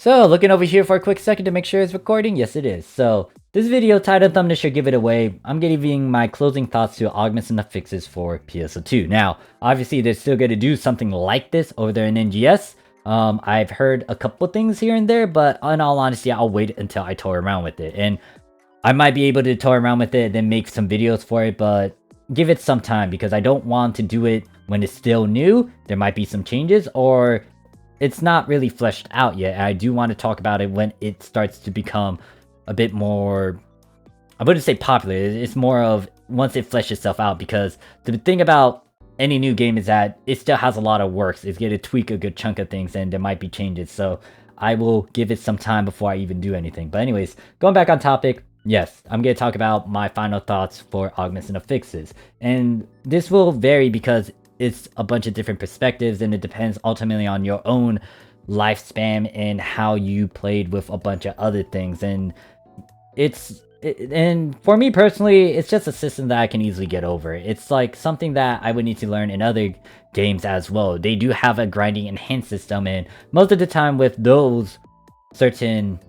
So, looking over here for a quick second to make sure it's recording. Yes, it is. So, this video title thumbnail should give it away. I'm giving my closing thoughts to Augments and Affixes for PSO2. Now, obviously, they're still going to do something like this over there in NGS. I've heard a couple things here and there, but in all honesty, I'll wait until I toy around with it. And I might be able to toy around with it and then make some videos for it, but give it some time because I don't want to do it when it's still new. There might be some changes, or it's not really fleshed out yet. I do want to talk about it when it starts to become a bit more, I wouldn't say popular. It's more of once it fleshes itself out, because the thing about any new game is that it still has a lot of works. It's going to tweak a good chunk of things and there might be changes. So I will give it some time before I even do anything. But anyways, going back on topic, yes, I'm going to talk about my final thoughts for Augments and Affixes. And this will vary because it's a bunch of different perspectives and it depends ultimately on your own lifespan and how you played with a bunch of other things. And and for me personally, it's just a system that I can easily get over. It's like something that I would need to learn in other games as well. They do have a grinding enhanced system, and most of the time with those certain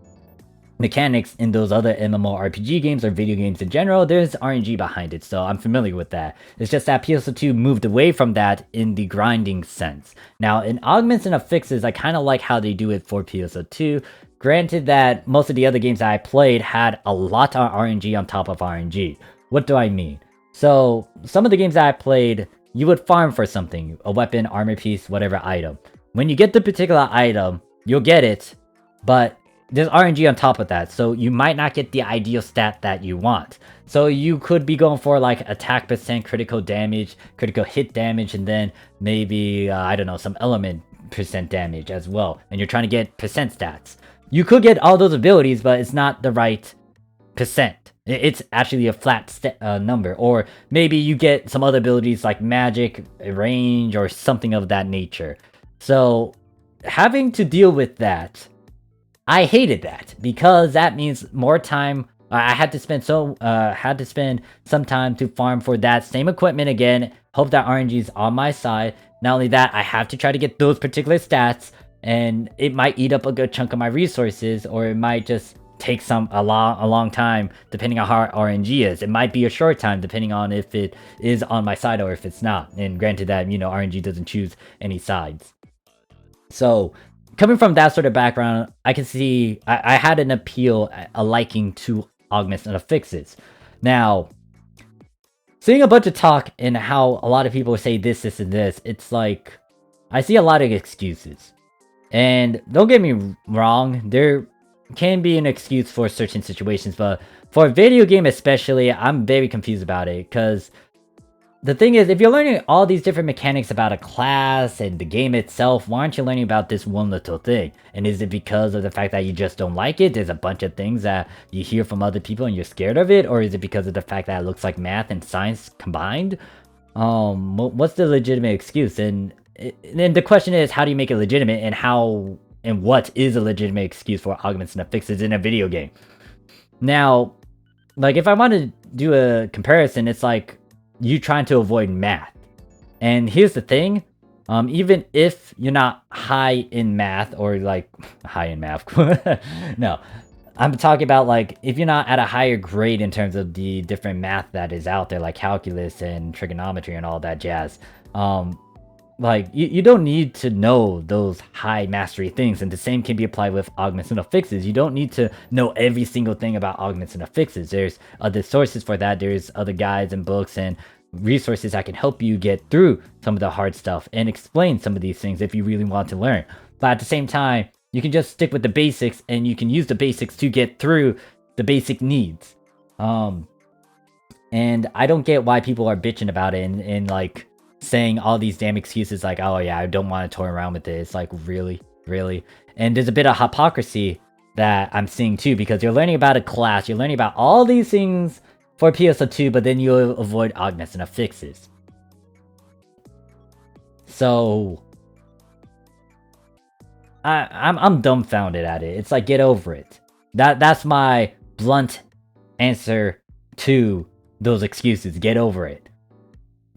mechanics in those other MMORPG games or video games in general, there's RNG behind it, so I'm familiar with that. It's just that PSO2 moved away from that in the grinding sense. Now, in Augments and Affixes, I kind of like how they do it for PSO2. Granted that most of the other games that I played had a lot of RNG on top of RNG. What do I mean? So, some of the games that I played, you would farm for something, a weapon, armor piece, whatever item. When you get the particular item, you'll get it, but there's RNG on top of that, so you might not get the ideal stat that you want. So you could be going for like attack percent, critical damage, critical hit damage, and then maybe, I don't know, some element percent damage as well. And you're trying to get percent stats. You could get all those abilities, but it's not the right percent. It's actually a flat number. Or maybe you get some other abilities like magic, range, or something of that nature. So having to deal with that, I hated that because that means more time. I had to spend some time to farm for that same equipment again. Hope that RNG is on my side. Not only that, I have to try to get those particular stats, and it might eat up a good chunk of my resources, or it might just take a long time depending on how RNG is. It might be a short time depending on if it is on my side or if it's not. And granted that, RNG doesn't choose any sides. So coming from that sort of background, I can see I had an appeal, a liking to Augments and Affixes. Now, seeing a bunch of talk and how a lot of people say this, and this, it's like, I see a lot of excuses. And don't get me wrong, there can be an excuse for certain situations, but for a video game especially, I'm very confused about it, because the thing is, if you're learning all these different mechanics about a class and the game itself, why aren't you learning about this one little thing? And is it because of the fact that you just don't like it? There's a bunch of things that you hear from other people and you're scared of it? Or is it because of the fact that it looks like math and science combined? What's the legitimate excuse? And the question is, how do you make it legitimate, and what is a legitimate excuse for Augments and Affixes in a video game? Now, like, if I want to do a comparison, it's like you trying to avoid math. And here's the thing, even if you're not high in math, or like high in math, no, I'm talking about like if you're not at a higher grade in terms of the different math that is out there, like calculus and trigonometry and all that jazz, like you don't need to know those high mastery things. And the same can be applied with Augments and Affixes. You don't need to know every single thing about Augments and Affixes. There's other sources for that. There's other guides and books and resources that can help you get through some of the hard stuff and explain some of these things if you really want to learn. But at the same time, you can just stick with the basics, and you can use the basics to get through the basic needs. And I don't get why people are bitching about it and like saying all these damn excuses like, oh yeah, I don't want to toy around with it. It's like, really? And there's a bit of hypocrisy that I'm seeing too, because you're learning about a class, you're learning about all these things for PSO2, but then you avoid Augments and Affixes. So I'm dumbfounded at it. It's like, get over it. That's my blunt answer to those excuses. Get over it.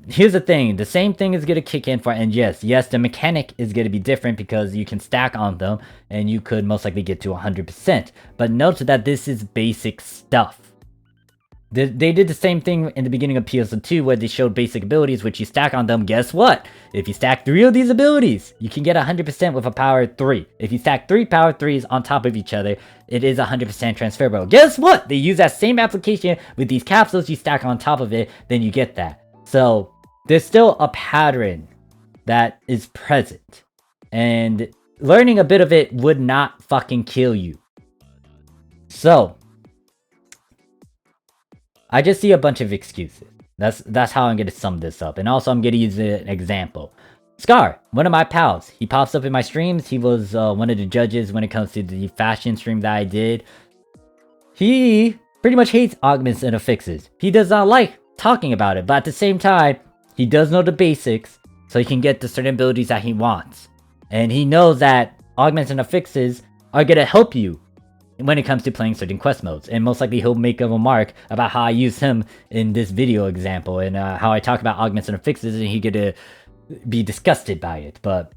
here's the thing, the same thing is going to kick in for, and yes, the mechanic is going to be different because you can stack on them and you could most likely get to 100%. But note that this is basic stuff. They did the same thing in the beginning of PSO2 where they showed basic abilities which you stack on them. Guess what? If you stack 3 of these abilities, you can get 100% with a power 3. If you stack 3 power 3s on top of each other, it is 100% transferable. Guess what? They use that same application with these capsules you stack on top of it, then you get that. So there's still a pattern that is present. And learning a bit of it would not fucking kill you. So I just see a bunch of excuses. That's how I'm gonna sum this up. And also I'm gonna use an example. Scar, one of my pals. He pops up in my streams. He was one of the judges when it comes to the fashion stream that I did. He pretty much hates augments and affixes. He does not like talking about it, but at the same time, he does know the basics, so he can get the certain abilities that he wants. And he knows that augments and affixes are gonna help you when it comes to playing certain quest modes, and most likely he'll make a remark about how I use him in this video example, and how I talk about augments and affixes, and he gonna be disgusted by it. But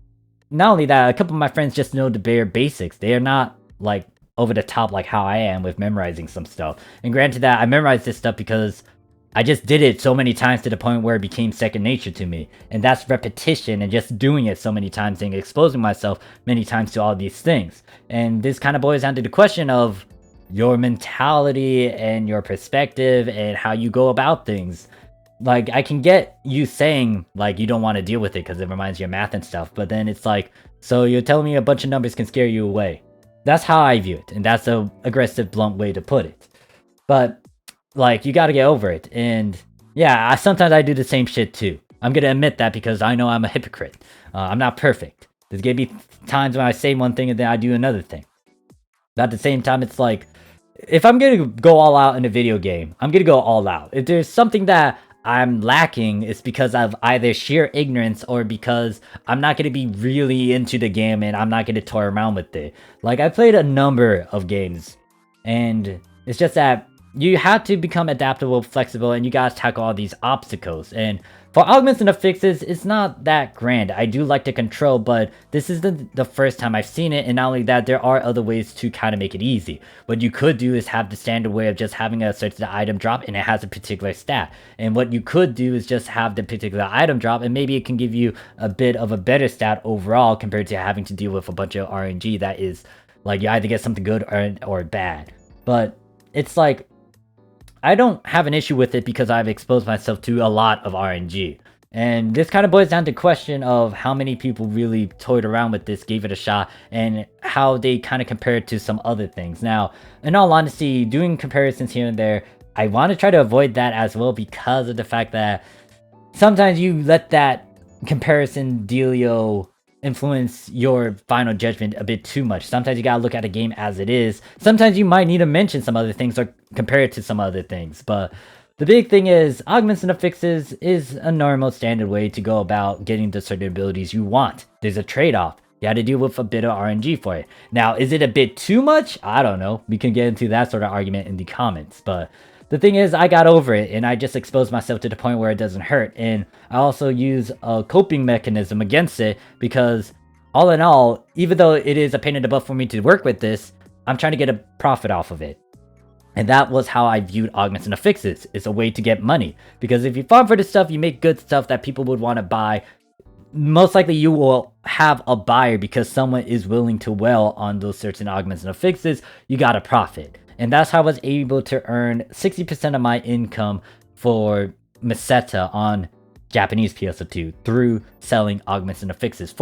not only that, a couple of my friends just know the bare basics. They are not like over the top like how I am with memorizing some stuff. And granted that I memorized this stuff because I just did it so many times to the point where it became second nature to me. And that's repetition and just doing it so many times and exposing myself many times to all these things. And this kind of boils down to the question of your mentality and your perspective and how you go about things. Like, I can get you saying, like, you don't want to deal with it because it reminds you of math and stuff. But then it's like, so you're telling me a bunch of numbers can scare you away. That's how I view it. And that's a aggressive, blunt way to put it. But like, you gotta get over it. And yeah, sometimes I do the same shit too. I'm gonna admit that because I know I'm a hypocrite. I'm not perfect. There's gonna be times when I say one thing and then I do another thing. But at the same time, it's like, if I'm gonna go all out in a video game, I'm gonna go all out. If there's something that I'm lacking, it's because of either sheer ignorance or because I'm not gonna be really into the game and I'm not gonna toy around with it. Like, I played a number of games, and it's just that you have to become adaptable, flexible, and you gotta tackle all these obstacles. And for augments and affixes, it's not that grand. I do like the control, but this is the first time I've seen it, and not only that, there are other ways to kind of make it easy. What you could do is have the standard way of just having a certain item drop, and it has a particular stat. And what you could do is just have the particular item drop, and maybe it can give you a bit of a better stat overall compared to having to deal with a bunch of RNG that is, like, you either get something good or bad. But it's like, I don't have an issue with it because I've exposed myself to a lot of RNG. And this kind of boils down to the question of how many people really toyed around with this, gave it a shot, and how they kind of compare it to some other things. Now, in all honesty, doing comparisons here and there, I want to try to avoid that as well because of the fact that sometimes you let that comparison dealio influence your final judgment a bit too much. Sometimes you gotta look at a game as it is. Sometimes you might need to mention some other things or compare it to some other things. But the big thing is, augments and affixes is a normal standard way to go about getting the certain abilities you want. There's a trade-off. You had to deal with a bit of RNG for it. Now, is it a bit too much? I don't know. We can get into that sort of argument in the comments. But the thing is, I got over it, and I just exposed myself to the point where it doesn't hurt. And I also use a coping mechanism against it, because all in all, even though it is a pain in the butt for me to work with this, I'm trying to get a profit off of it. And that was how I viewed augments and affixes. It's a way to get money. Because if you farm for this stuff, you make good stuff that people would want to buy. Most likely you will have a buyer because someone is willing to well on those certain augments and affixes. You got a profit. And that's how I was able to earn 60% of my income for Meseta on Japanese PSO2 through selling augments and affixes.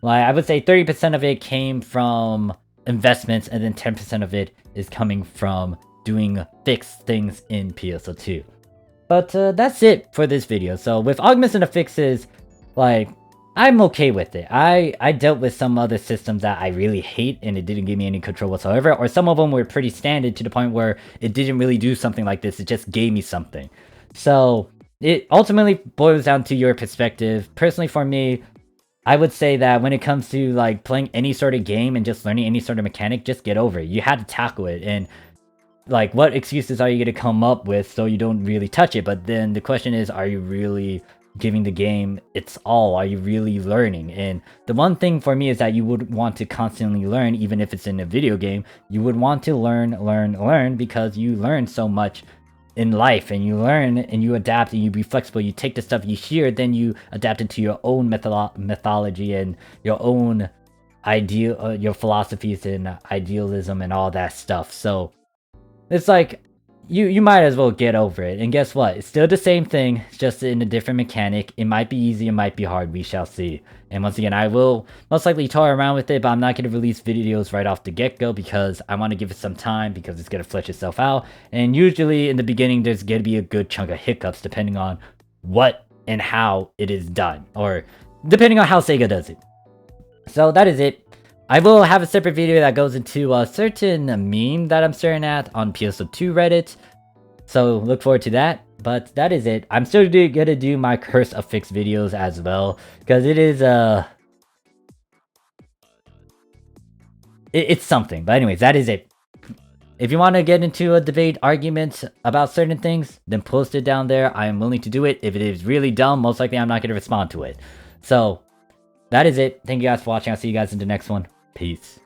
I would say 30% of it came from investments, and then 10% of it is coming from doing fixed things in PSO2. But that's it for this video. So with augments and affixes, like, I'm okay with it. I dealt with some other systems that I really hate and it didn't give me any control whatsoever, or some of them were pretty standard to the point where it didn't really do something like this, it just gave me something. So it ultimately boils down to your perspective. Personally for me, I would say that when it comes to like playing any sort of game and just learning any sort of mechanic, just get over it. You had to tackle it, and like, what excuses are you going to come up with so you don't really touch it? But then the question is, are you really giving the game its all? Are you really learning? And the one thing for me is that you would want to constantly learn, even if it's in a video game. You would want to learn because you learn so much in life, and you learn and you adapt and you be flexible. You take the stuff you hear, then you adapt it to your own mythology and your own ideal, your philosophies and idealism and all that stuff. So it's like, you might as well get over it. And guess what? It's still the same thing, it's just in a different mechanic. It might be easy, it might be hard, we shall see. And once again, I will most likely toy around with it, but I'm not going to release videos right off the get-go because I want to give it some time, because it's going to flesh itself out. And usually in the beginning, there's going to be a good chunk of hiccups depending on what and how it is done, or depending on how Sega does it. So that is it. I will have a separate video that goes into a certain meme that I'm staring at on PSO2 Reddit. So look forward to that. But that is it. I'm still gonna do my curse affix videos as well, because it is it's something. But anyways, that is it. If you want to get into a debate argument about certain things, then post it down there. I am willing to do it. If it is really dumb, most likely I'm not going to respond to it. So that is it. Thank you guys for watching. I'll see you guys in the next one. Peace.